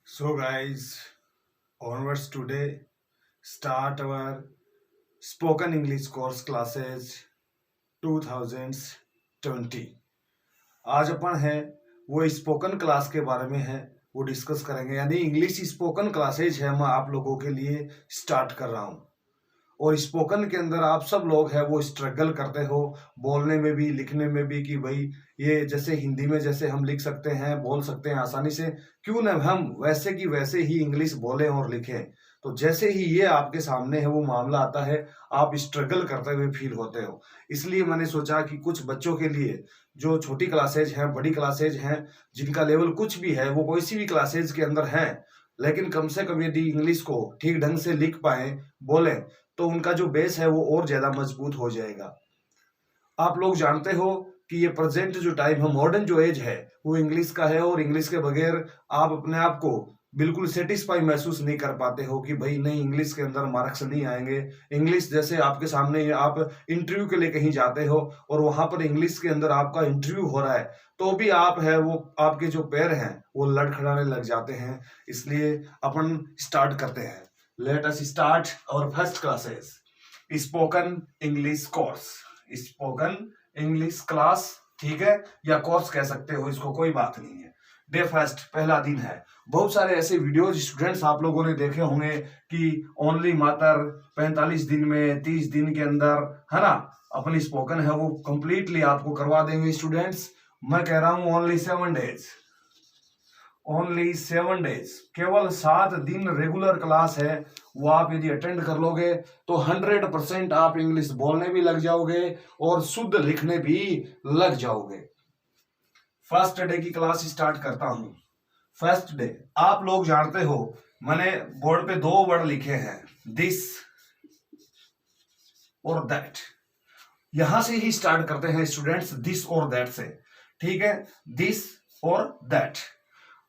So guys, onwards today start our spoken English course classes 2020। आज अपन है वो spoken class के बारे में है वो डिस्कस करेंगे, यानी इंग्लिश स्पोकन क्लासेज है मैं आप लोगों के लिए स्टार्ट कर रहा हूँ। और स्पोकन के अंदर आप सब लोग हैं वो स्ट्रगल करते हो बोलने में भी लिखने में भी कि भाई ये जैसे हिंदी में जैसे हम लिख सकते हैं बोल सकते हैं आसानी से, क्यों न हम वैसे की वैसे ही इंग्लिश बोलें और लिखें। तो जैसे ही ये आपके सामने है वो मामला आता है आप स्ट्रगल करते हुए फील होते हो। इसलिए मैंने सोचा कि कुछ बच्चों के लिए जो छोटी क्लासेज हैं बड़ी क्लासेज हैं जिनका लेवल कुछ भी है वो कोई सी भी क्लासेज के अंदर है, लेकिन कम से कम यदि इंग्लिश को ठीक ढंग से लिख पाए बोलें तो उनका जो बेस है वो और ज्यादा मजबूत हो जाएगा। आप लोग जानते हो कि ये प्रेजेंट जो टाइम है मॉडर्न जो एज है वो इंग्लिश का है, और इंग्लिश के बगैर आप अपने आप को बिल्कुल सेटिस्फाई महसूस नहीं कर पाते हो कि भाई नहीं इंग्लिश के अंदर मार्क्स नहीं आएंगे। इंग्लिश जैसे आपके सामने आप इंटरव्यू के लिए कहीं जाते हो और वहां पर इंग्लिश के अंदर आपका इंटरव्यू हो रहा है तो भी आप है वो आपके जो पैर हैं वो लड़खड़ाने लग जाते हैं। इसलिए अपन स्टार्ट करते हैं। Let us start our first classes spoken English course. Spoken English class, ठीक है, या कोर्स कह सकते हो, इसको कोई बात नहीं है। डे फर्स्ट पहला दिन है। बहुत सारे ऐसे वीडियोज स्टूडेंट्स आप लोगों ने देखे होंगे कि ओनली मात्र 45 दिन में 30 दिन के अंदर है ना अपनी स्पोकन है वो कंप्लीटली आपको करवा देंगे स्टूडेंट्स। मैं कह रहा हूं ओनली 7 डेज, ओनली 7 डेज, केवल 7 दिन रेगुलर क्लास है वो आप यदि अटेंड कर लोगे तो 100% आप इंग्लिश बोलने भी लग जाओगे और शुद्ध लिखने भी लग जाओगे। फर्स्ट डे की क्लास स्टार्ट करता हूं। फर्स्ट डे आप लोग जानते हो मैंने बोर्ड पे 2 वर्ड लिखे हैं, दिस और दैट। यहां से ही स्टार्ट करते हैं स्टूडेंट्स, दिस और दैट से, ठीक है, दिस और दैट।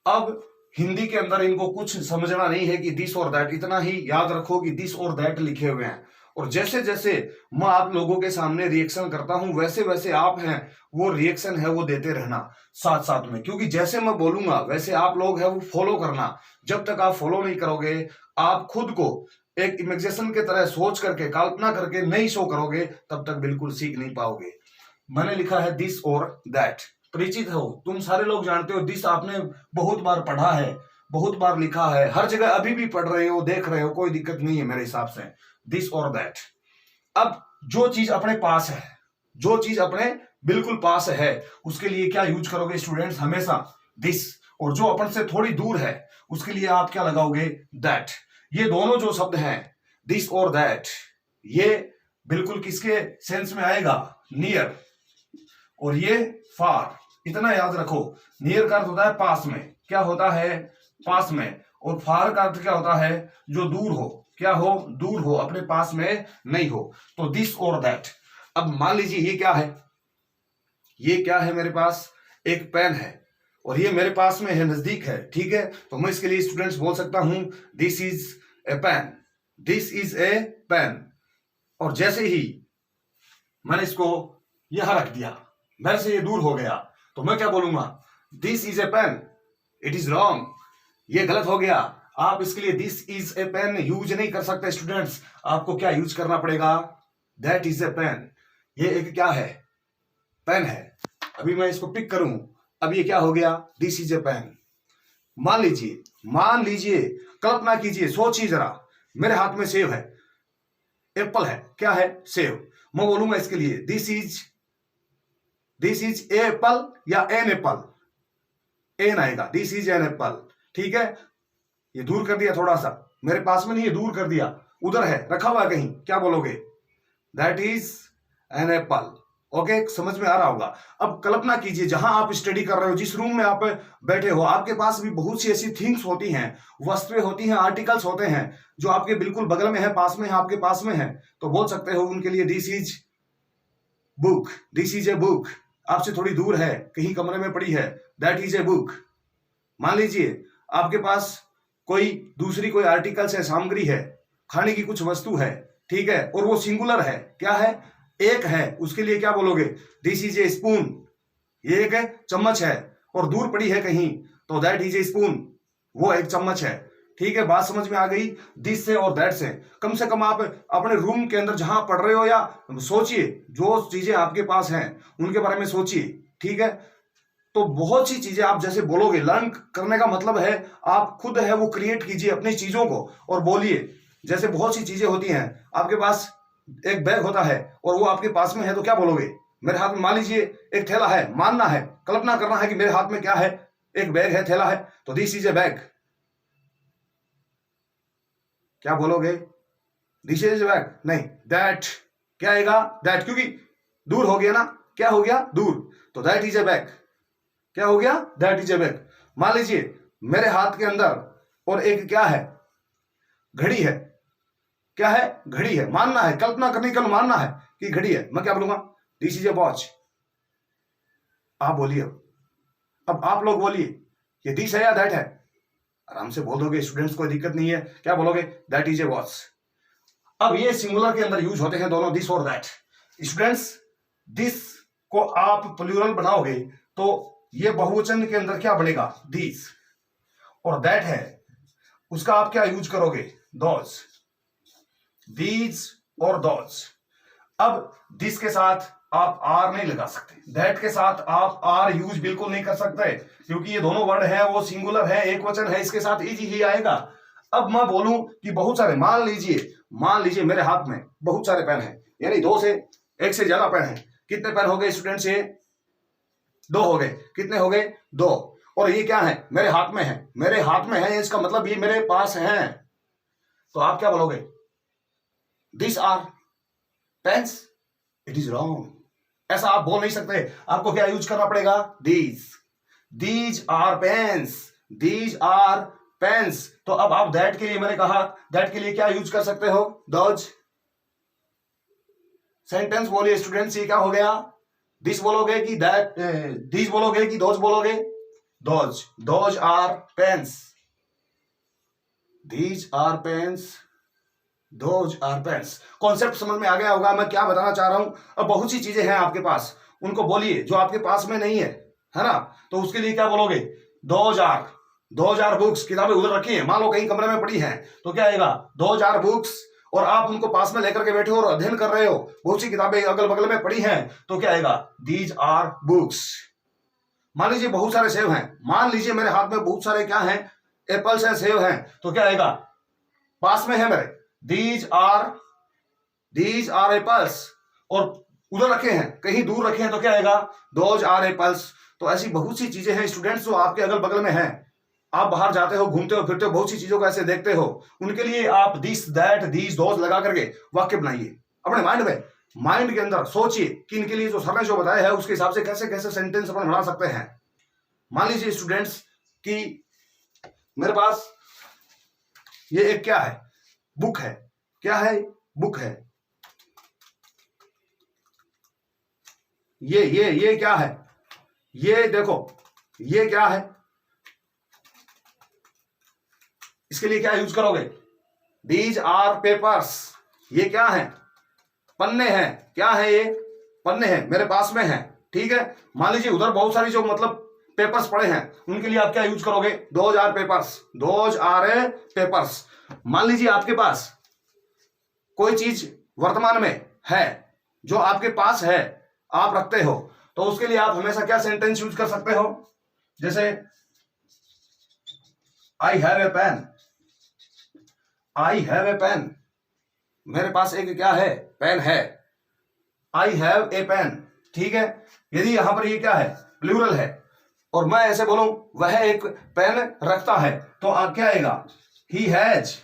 अब हिंदी के अंदर इनको कुछ समझना नहीं है कि दिस और दैट, इतना ही याद रखो कि दिस और दैट लिखे हुए हैं। और जैसे जैसे मैं आप लोगों के सामने रिएक्शन करता हूं वैसे वैसे आप हैं वो रिएक्शन है वो देते रहना साथ साथ में, क्योंकि जैसे मैं बोलूंगा वैसे आप लोग है वो फॉलो करना। जब तक आप फॉलो नहीं करोगे, आप खुद को एक इमेजिनेशन के तरह सोच करके कल्पना करके नहीं शो करोगे, तब तक बिल्कुल सीख नहीं पाओगे। मैंने लिखा है दिस और दैट, परिचित हो तुम सारे लोग जानते हो, दिस आपने बहुत बार पढ़ा है बहुत बार लिखा है, हर जगह अभी भी पढ़ रहे हो देख रहे हो, कोई दिक्कत नहीं है मेरे हिसाब से। दिस और दैट। अब जो चीज अपने पास है, जो चीज अपने बिल्कुल पास है उसके लिए क्या यूज करोगे स्टूडेंट्स, हमेशा दिस। और जो अपन से थोड़ी दूर है उसके लिए आप क्या लगाओगे, दैट। ये दोनों जो शब्द हैं दिस और दैट ये बिल्कुल किसके सेंस में आएगा, नियर, और ये फार। इतना याद रखो, नियर का अर्थ होता है पास में, क्या होता है पास में, और फार का अर्थ क्या होता है जो दूर हो, क्या हो दूर हो, अपने पास में नहीं हो। तो दिस और दैट। अब मान लीजिए ये क्या है, ये क्या है, मेरे पास एक पेन है और ये मेरे पास में है, नजदीक है, ठीक है, तो मैं इसके लिए स्टूडेंट्स बोल सकता हूं this is a pen, this is a pen. और जैसे ही मैंने इसको यहां रख दिया, मेरे से ये दूर हो गया, तो मैं क्या बोलूंगा, this is a pen, it is wrong, ये गलत हो गया। आप इसके लिए this is a pen use नहीं कर सकते स्टूडेंट्स, आपको क्या यूज करना पड़ेगा, दैट इज ए पेन। ये एक क्या है, पेन है। अभी मैं इसको पिक करूं, अब ये क्या हो गया, दिस इज ए पेन। मान लीजिए, मान लीजिए, कल्पना कीजिए, सोचिए जरा, मेरे हाथ में सेब है, एप्पल है, क्या है, सेब। मैं बोलूंगा इसके लिए दिस इज ए एप्पल या एन एप्पल, एन आएगा, दिस इज एन एप्पल, ठीक है। ये दूर कर दिया थोड़ा सा, मेरे पास में नहीं है, दूर कर दिया, उधर है, रखा हुआ है कहीं, क्या बोलोगे, that is an apple. Okay, समझ में आ रहा होगा। अब कल्पना कीजिए जहां आप स्टडी कर रहे हो, जिस रूम में आप बैठे हो, आपके पास भी बहुत सी ऐसी थिंग्स होती हैं, वस्तुएं होती हैं, आर्टिकल्स होते हैं जो आपके बिल्कुल बगल में है, पास में है, आपके पास में है, तो बोल सकते हो उनके लिए this is book, this is a book. आपसे थोड़ी दूर है, कहीं कमरे में पड़ी है, दैट इज ए बुक। मान लीजिए आपके पास कोई दूसरी कोई आर्टिकल्स है, सामग्री है, खाने की कुछ वस्तु है, ठीक है, और वो सिंगुलर है, क्या है, एक है, उसके लिए क्या बोलोगे, दिस इज ए स्पून, ये एक चम्मच है और दूर पड़ी है कहीं, तो दैट इज ए स्पून। वो एक चम्मच है। ठीक है, बात समझ में आ गई। दिस से और दैट से कम से कम आप अपने रूम के अंदर जहां पढ़ रहे हो या सोचिए, जो चीजें आपके पास हैं उनके बारे में सोचिए। ठीक है, तो बहुत सी चीजें आप जैसे बोलोगे, लर्न करने का मतलब है आप खुद है वो क्रिएट कीजिए अपनी चीजों को और बोलिए। जैसे बहुत सी चीजें होती हैं, आपके पास एक बैग होता है और वो आपके पास में है, तो क्या बोलोगे? मेरे हाथ में, मान लीजिए एक थैला है, मानना है, कल्पना करना है कि मेरे हाथ में क्या है, एक बैग है, थैला है, तो दिस इज ए बैग। क्या बोलोगे? This is A bag? नहीं, दैट। क्या आएगा? दैट, क्योंकि दूर हो गया ना, क्या हो गया? दूर, तो दैट इज ए बैग। क्या हो गया? That is a bag. मान लीजिए मेरे हाथ के अंदर और एक क्या है? घड़ी है। क्या है? घड़ी है। मानना है, कल्पना करनी, कल मानना है कि घड़ी है, मैं क्या बोलूंगा? This is A watch. आप बोलिए, अब आप लोग बोलिए, ये दिस है या दैट है? आराम से बोल दोगे, स्टूडेंट्स को दिक्कत नहीं है। क्या बोलोगे? That is a watch. अब ये सिंगुलर के अंदर यूज होते हैं दोनों, दिस और दैट। स्टूडेंट्स, दिस को आप प्लूरल बनाओगे तो ये बहुवचन के अंदर क्या बनेगा? दिस। और दैट है, उसका आप क्या यूज करोगे? दोज। दीज और दोज। अब दिस के साथ आप आर नहीं लगा सकते, दैट के साथ आप आर यूज बिल्कुल नहीं कर सकते, क्योंकि ये दोनों वर्ड है वो सिंगुलर है, एक वचन है, इसके साथ इजी ही आएगा। अब मैं बोलूं कि बहुत सारे, मान लीजिए मेरे हाथ में बहुत सारे पेन हैं, यानी दो से एक से ज्यादा पेन है। कितने पेन हो गए स्टूडेंट्स? ये दो हो गए। कितने हो गए? दो। और ये क्या है? मेरे हाथ में है, मेरे हाथ में है, इसका मतलब ये मेरे पास है। तो आप क्या बोलोगे? This are pens? It is wrong, ऐसा आप बोल नहीं सकते। आपको क्या यूज करना पड़ेगा? These are pens, these are pens. तो अब आप दैट के लिए, मैंने कहा दैट के लिए क्या यूज कर सकते हो? दोज। सेंटेंस बोलिए स्टूडेंट्स, ये क्या हो गया? दिस बोलोगे कि दैट, दीज बोलोगे कि दोज बोलोगे? Those. Those are pens, these are pens, those are pens. Concept समझ में आ गया होगा मैं क्या बताना चाह रहा हूं। अब बहुत सी चीजें हैं आपके पास, उनको बोलिए जो आपके पास में नहीं है ना? तो उसके लिए क्या बोलोगे? Those are books. किताबें उधर रखी हैं, मान लो कहीं कमरे में पड़ी हैं, तो क्या आएगा? Those are books. और आप उनको पास में लेकर के बैठे हो और अध्ययन कर रहे हो, बहुत सी किताबें अगल बगल में पड़ी हैं, तो क्या आएगा? These are books. मान लीजिए बहुत सारे सेब हैं, मान लीजिए मेरे हाथ में बहुत सारे क्या हैं? एप्पल्स हैं, सेब हैं, तो क्या आएगा? पास में है मेरे, दीज आर एप्पल्स। और उधर रखे हैं, कहीं दूर रखे हैं, तो क्या आएगा? Those are apples. तो ऐसी बहुत सी चीजें हैं स्टूडेंट्स जो आपके अगल बगल में हैं। आप बाहर जाते हो, घूमते हो, फिरते हो, बहुत सी चीजों को ऐसे देखते हो, उनके लिए आप दिस, दैट, दीज, दोज लगा करके वाक्य बनाइए अपने माइंड में। माइंड के अंदर सोचिए कि इनके लिए जो सर ने जो बताया है उसके हिसाब से कैसे कैसे सेंटेंस अपन बना सकते हैं। मान लीजिए स्टूडेंट्स कि मेरे पास ये एक क्या है? बुक है। क्या है? बुक है। ये क्या है? ये देखो, ये क्या है? इसके लिए क्या यूज करोगे? These are papers. ये क्या है? पन्ने हैं। क्या है? ये पन्ने हैं, मेरे पास में है। ठीक है, मान लीजिए उधर बहुत सारी जो मतलब पेपर्स पड़े हैं, उनके लिए आप क्या यूज करोगे? Those are papers, those are papers. मान लीजिए आपके पास कोई चीज वर्तमान में है, जो आपके पास है, आप रखते हो, तो उसके लिए आप हमेशा क्या सेंटेंस यूज कर सकते हो? जैसे I have a pen, I have a pen. मेरे पास एक क्या है? पेन है। I have a pen. ठीक है, यदि यहां पर ये क्या है? प्लूरल है, और मैं ऐसे बोलूं वह एक पेन रखता है, तो आप क्या आएगा? He has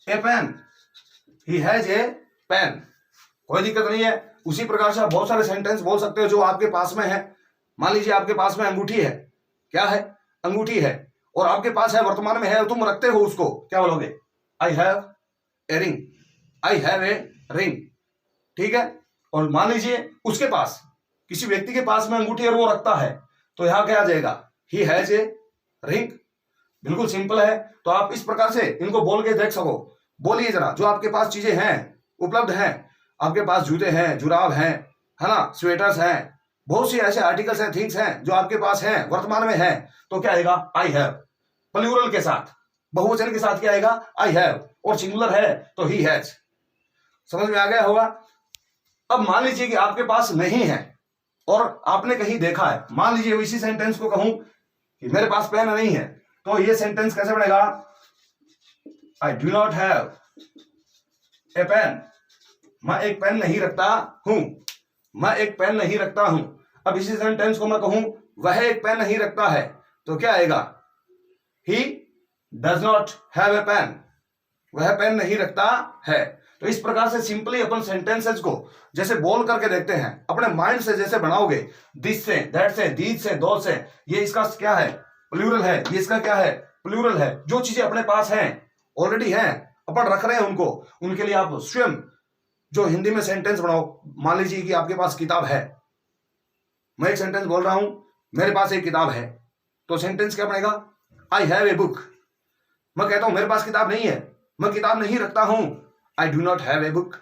a pen, he has a pen. कोई दिक्कत नहीं है। उसी प्रकार से आप बहुत सारे सेंटेंस बोल सकते हो जो आपके पास में है। मान लीजिए आपके पास में अंगूठी है। क्या है? अंगूठी है, और आपके पास है, वर्तमान में है, और तुम रखते हो उसको, क्या बोलोगे? आई have a ring, I have a ring. ठीक है, और मान लीजिए उसके पास, किसी व्यक्ति के पास में अंगूठी और वो रखता है, तो यहां क्या आ जाएगा? ही हैज ए रिंग। बिल्कुल सिंपल है। तो आप इस प्रकार से इनको बोल के देख सको। बोलिए जरा, जो आपके पास चीजें हैं, उपलब्ध हैं, आपके पास जूते हैं, जुराब हैं, है ना, स्वेटर्स हैं, बहुत सी ऐसे आर्टिकल्स हैं, थिंग्स हैं जो आपके पास हैं, वर्तमान में हैं, तो क्या आएगा? I have. प्लूरल के साथ, बहुवचन के साथ क्या आएगा? आई हैव, और सिंगुलर है तो ही हैज। समझ में आ गया होगा। अब मान लीजिए कि आपके पास नहीं है और आपने कहीं देखा है, मान लीजिए इसी सेंटेंस को कहूं कि मेरे पास पेन नहीं है, तो ये सेंटेंस कैसे बनेगा? I do not have a pen, मैं एक पेन नहीं रखता हूं, मैं एक पेन नहीं रखता हूं। अब इसी सेंटेंस को मैं कहूं वह एक पेन नहीं रखता है, तो क्या आएगा? He does not have a pen, वह पेन नहीं रखता है। तो इस प्रकार से सिंपली अपन सेंटेंसेस को जैसे बोल करके देखते हैं, अपने माइंड से जैसे बनाओगे, दिस से, दैट से, दीज से, दो से, ये इसका क्या है? प्लूरल है। ये इसका क्या है? प्लूरल है। जो चीजें अपने पास हैं, ऑलरेडी हैं, अपन रख रहे हैं उनको, उनके लिए आप स्वयं जो हिंदी में सेंटेंस बनाओ। मान लीजिए कि आपके पास किताब है, मैं एक सेंटेंस बोल रहा हूं, मेरे पास एक किताब है, तो सेंटेंस क्या बनेगा? आई हैव ए बुक। मैं कहता हूं मेरे पास किताब नहीं है, मैं किताब नहीं रखता हूं, आई do not have a book.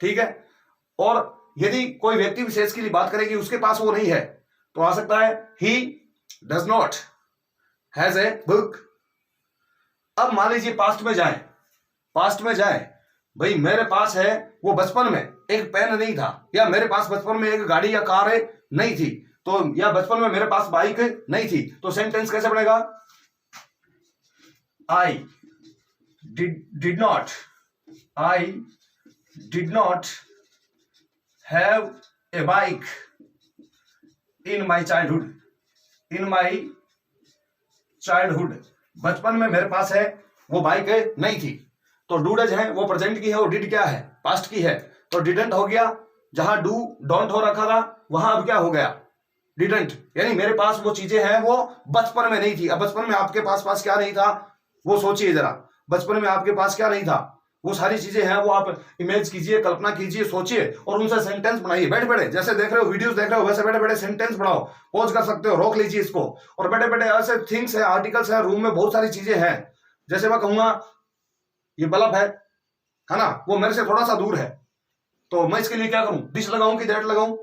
ठीक है। और यदि कोई व्यक्ति विशेष के लिए बात करेगी, उसके पास वो नहीं है, तो आ सकता है ही does not has a book. अब मान लीजिए पास्ट में जाएं, पास्ट में जाएं, भाई मेरे पास है, वो बचपन में एक पेन नहीं था, या मेरे पास बचपन में एक गाड़ी या कार नहीं थी, तो या बचपन में मेरे पास बाइक नहीं थी, तो सेंटेंस कैसे बनेगा? I did not, I did not have A bike in my childhood, in my childhood. बचपन में मेरे पास है, वो बाइक नहीं थी। तो डूडज है वो प्रेजेंट की है, और डिड क्या है? पास्ट की है। तो डिडंट हो गया, जहां डू डोंट हो रखा था वहां अब क्या हो गया? डिडंट। यानी मेरे पास वो चीजें हैं, वो बचपन में नहीं थी। अब बचपन में आपके पास क्या नहीं था, वो सोचिए जरा। बचपन में आपके पास क्या नहीं था, वो सारी चीजें हैं, वो आप इमेज कीजिए, कल्पना कीजिए, सोचिए, और उनसे सेंटेंस बनाइए। बैठे बैठे जैसे देख रहे हो, वीडियोस देख रहे हो, वैसे बैठे बैठे सेंटेंस बनाओ। पॉज कर सकते हो, रोक लीजिए इसको, और बैठे बैठे ऐसे थिंग्स है, आर्टिकल्स है, रूम में बहुत सारी चीजें हैं। जैसे मैं कहूंगा ये बल्ब है ना, वो मेरे से थोड़ा सा दूर है, तो मैं इसके लिए क्या करूं? डिश लगाऊं कि दैट लगाऊं?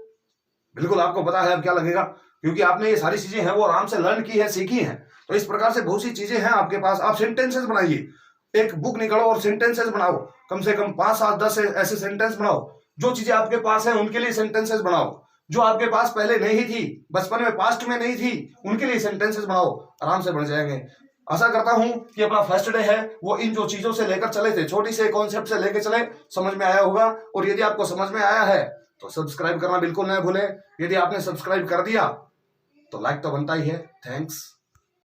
बिल्कुल आपको पता है अब क्या लगेगा, क्योंकि आपने ये सारी चीजें हैं वो आराम से लर्न की है, सीखी है। तो इस प्रकार से बहुत सी चीजें हैं आपके पास। आप सेंटेंसेस बनाइए, एक बुक निकालो और सेंटेंसेस बनाओ, कम से कम 5, 7, 10 ऐसे सेंटेंस बनाओ। जो चीजें आपके पास है उनके लिए सेंटेंसेस बनाओ, जो आपके पास पहले नहीं थी, बचपन में, पास्ट में नहीं थी, उनके लिए सेंटेंसेस बनाओ, आराम से बन जाएंगे। आशा करता हूं कि अपना फर्स्ट डे है वो इन जो चीजों से लेकर चले थे, छोटी से कॉन्सेप्ट से लेकर चले, समझ में आया होगा। और यदि आपको समझ में आया है तो सब्सक्राइब करना बिल्कुल न भूलें। यदि आपने सब्सक्राइब कर दिया तो लाइक तो बनता ही है। थैंक्स।